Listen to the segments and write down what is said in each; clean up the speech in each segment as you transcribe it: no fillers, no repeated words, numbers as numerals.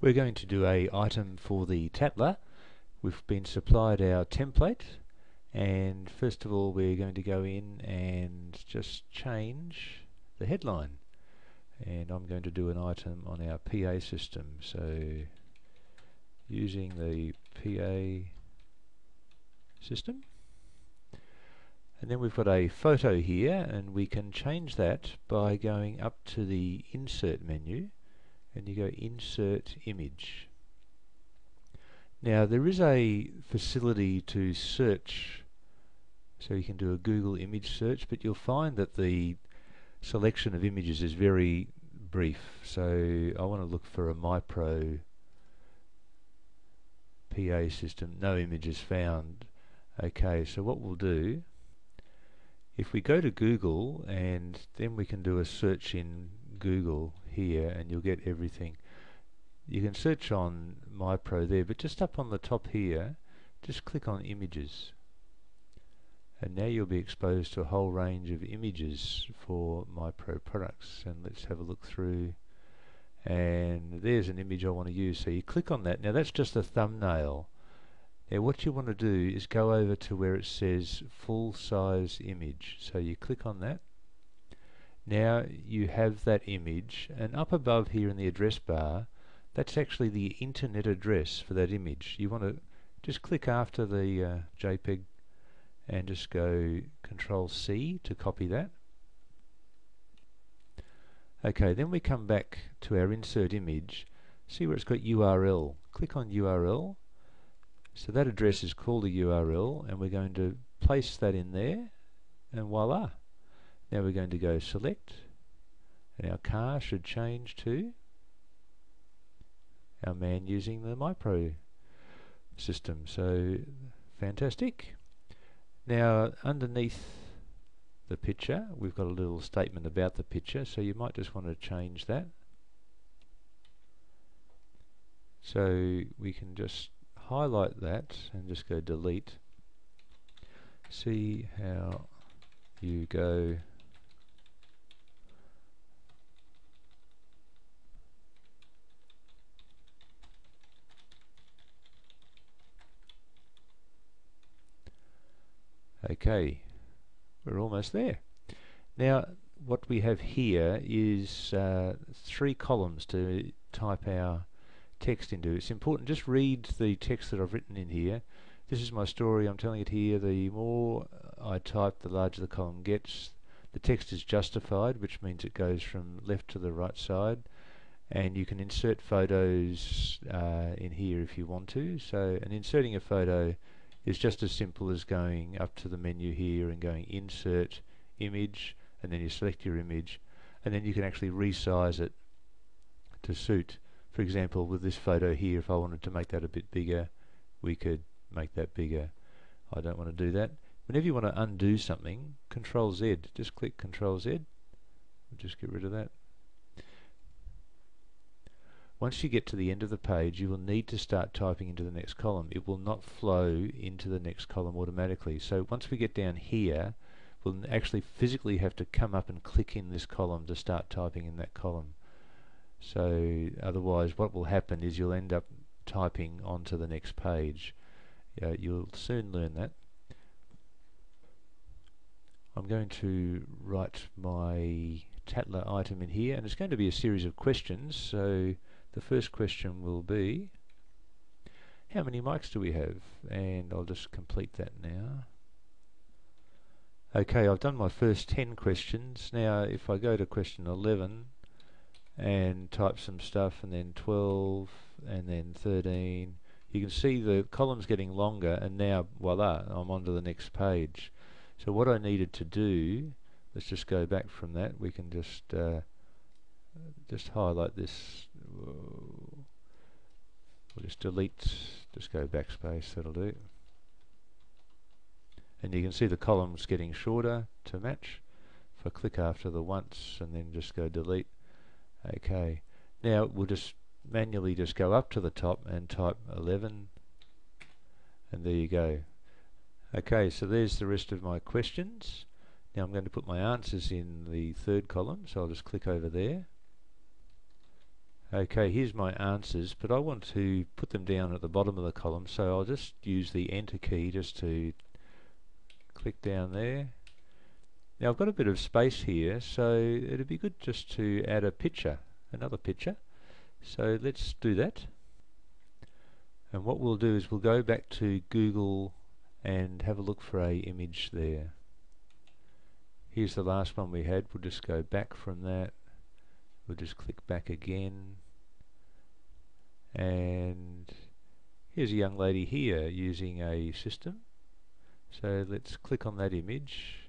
We're going to do a item for the Tattler. We've been supplied our template, and first of all we're going to go in and just change the headline, and I'm going to do an item on our PA system. So using the PA system, and then we've got a photo here, and we can change that by going up to the insert menu and you go insert image. Now there is a facility to search, so you can do a Google image search, but you'll find that the selection of images is very brief. So I want to look for a MyPro PA system. No images found. Okay, so what we'll do, if we go to Google and then we can do a search in Google here, and you'll get everything. You can search on MyPro there, but just up on the top here, just click on images, and now you'll be exposed to a whole range of images for MyPro products. And let's have a look through, and there's an image I want to use, so you click on that. Now that's just a thumbnail. Now what you want to do is go over to where it says full size image, so you click on that. Now you have that image, and up above here in the address bar, that's actually the internet address for that image. You want to just click after the JPEG and just go Control C to copy that. Okay, then we come back to our insert image, see where it's got URL. Click on URL. So that address is called a URL, and we're going to place that in there, and voila. Now we're going to go select, and our car should change to our man using the MyPro system. So fantastic. Now underneath the picture we've got a little statement about the picture, so you might just want to change that. So we can just highlight that and just go delete. See how you go okay, we're almost there. Now what we have here is 3 columns to type our text into. It's important, just read the text that I've written in here. This is my story, I'm telling it here. The more I type, the larger the column gets. The text is justified, which means it goes from left to the right side, and you can insert photos in here if you want to. So, and inserting a photo is just as simple as going up to the menu here and going insert image, and then you select your image, and then you can actually resize it to suit. For example, with this photo here, if I wanted to make that a bit bigger, we could make that bigger. I don't want to do that. Whenever you want to undo something, Control Z, just click Control Z. We'll just get rid of that. Once you get to the end of the page, you will need to start typing into the next column. It will not flow into the next column automatically. So once we get down here, we'll actually physically have to come up and click in this column to start typing in that column. So otherwise what will happen is you'll end up typing onto the next page. You'll soon learn that. I'm going to write my Tattler item in here, and it's going to be a series of questions. So the first question will be, how many mics do we have? And I'll just complete that now. Okay, I've done my first 10 questions. Now if I go to question 11 and type some stuff, and then 12, and then 13, you can see the column's getting longer, and now voila, I'm on to the next page. So what I needed to do, let's just go back from that. We can just highlight this. We'll just delete, just go backspace, that'll do. And you can see the column's getting shorter to match. If I click after the once and then just go delete. Okay, now we'll just manually just go up to the top and type 11, and there you go. Okay, so there's the rest of my questions. Now I'm going to put my answers in the third column, so I'll just click over there. Okay, here's my answers, but I want to put them down at the bottom of the column, so I'll just use the Enter key just to click down there. Now I've got a bit of space here, so it'd be good just to add a picture, another picture. So let's do that. And what we'll do is we'll go back to Google and have a look for a image there. Here's the last one we had. We'll just go back from that. We'll just click back again. And here's a young lady here using a system. So let's click on that image.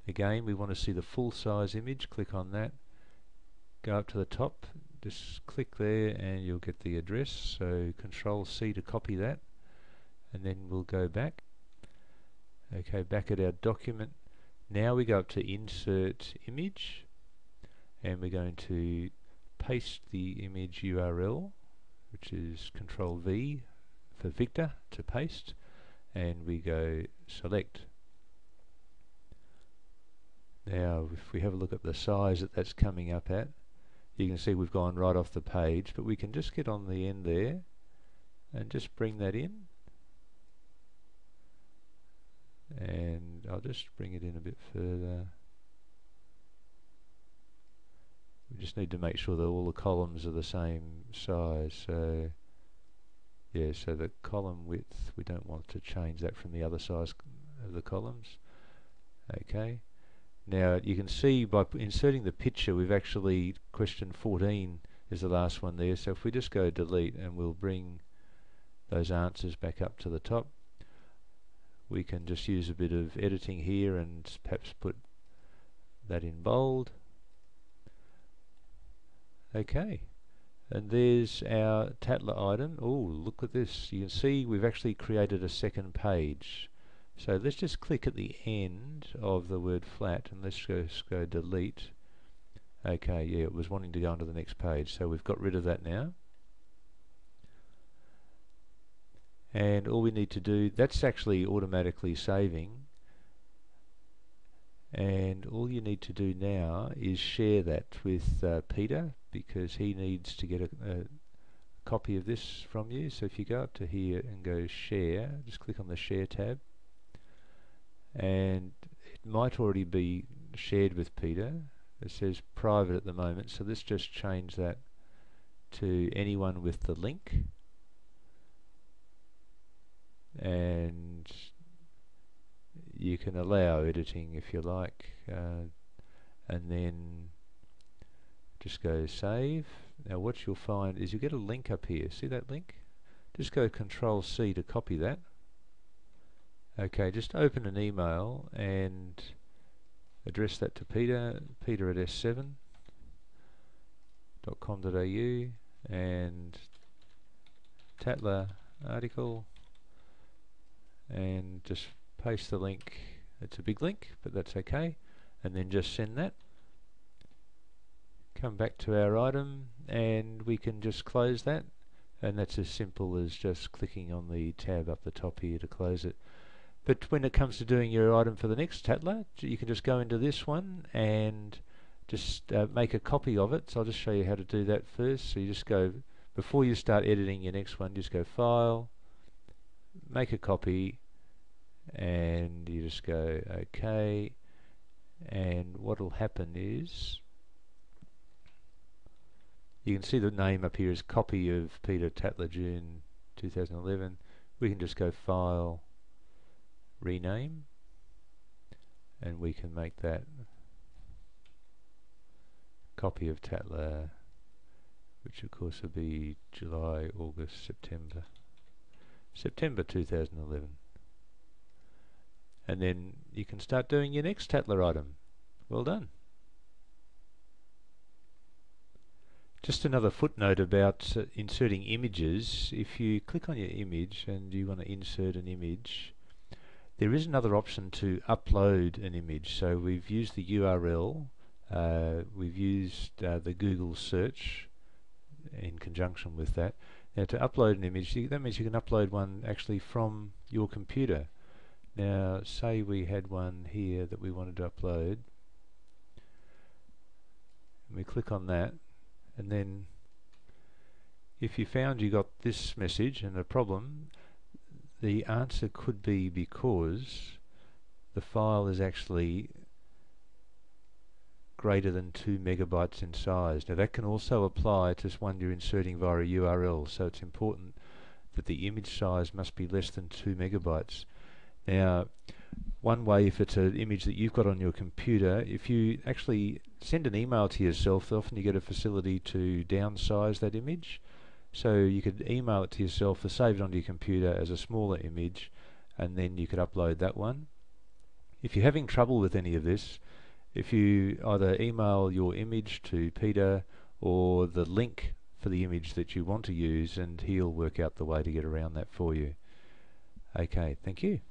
Again, we want to see the full size image. Click on that. Go up to the top. Just click there and you'll get the address. So Control C to copy that. And then we'll go back. Okay, back at our document. Now we go up to Insert Image. And we're going to paste the image URL, which is Control V for Victor to paste. And we go Select. Now if we have a look at the size that that's coming up at, you can see we've gone right off the page, but we can just get on the end there and just bring that in. And I'll just bring it in a bit further. We just need to make sure that all the columns are the same size. So yeah, so the column width, we don't want to change that from the other size of the columns. Okay. Now you can see by inserting the picture, we've actually, question 14 is the last one there. So if we just go delete and we'll bring those answers back up to the top, we can just use a bit of editing here and perhaps put that in bold. Okay, and there's our Tattler item. Oh, look at this. You can see we've actually created a second page. So let's just click at the end of the word flat and let's go delete. Okay, yeah, it was wanting to go onto the next page, so we've got rid of that now. And all we need to do, that's actually automatically saving. And all you need to do now is share that with Peter, because he needs to get a copy of this from you. So if you go up to here and go share, just click on the share tab. And it might already be shared with Peter. It says private at the moment, so let's just change that to anyone with the link. And you can allow editing if you like, and then just go save. Now what you'll find is you get a link up here. See that link? Just go Control C to copy that. Okay, just open an email and address that to Peter, Peter at s7.com.au, and Tattler article, and just paste the link. It's a big link, but that's okay. And then just send that. Come back to our item and we can just close that. And that's as simple as just clicking on the tab up the top here to close it. But when it comes to doing your item for the next Tattler, you can just go into this one and just make a copy of it. So I'll just show you how to do that first. So you just go, before you start editing your next one, just go File, make a copy, and you just go OK. And what will happen is, you can see the name up here is Copy of Peter Tattler, June 2011. We can just go File, Rename, and we can make that Copy of Tattler, which of course will be July, August, September 2011. And then you can start doing your next Tattler item. Well done. Just another footnote about inserting images. If you click on your image and you want to insert an image, there is another option to upload an image. So we've used the URL, we've used the Google search in conjunction with that. Now to upload an image, that means you can upload one actually from your computer. Now say we had one here that we wanted to upload. And we click on that, and then if you found you got this message and a problem, the answer could be because the file is actually greater than 2 megabytes in size. Now that can also apply to one you're inserting via a URL, so it's important that the image size must be less than 2 megabytes. Now, one way, if it's an image that you've got on your computer, if you actually send an email to yourself, often you get a facility to downsize that image. So you could email it to yourself or save it onto your computer as a smaller image, and then you could upload that one. If you're having trouble with any of this, if you either email your image to Peter or the link for the image that you want to use, and he'll work out the way to get around that for you. Okay, thank you.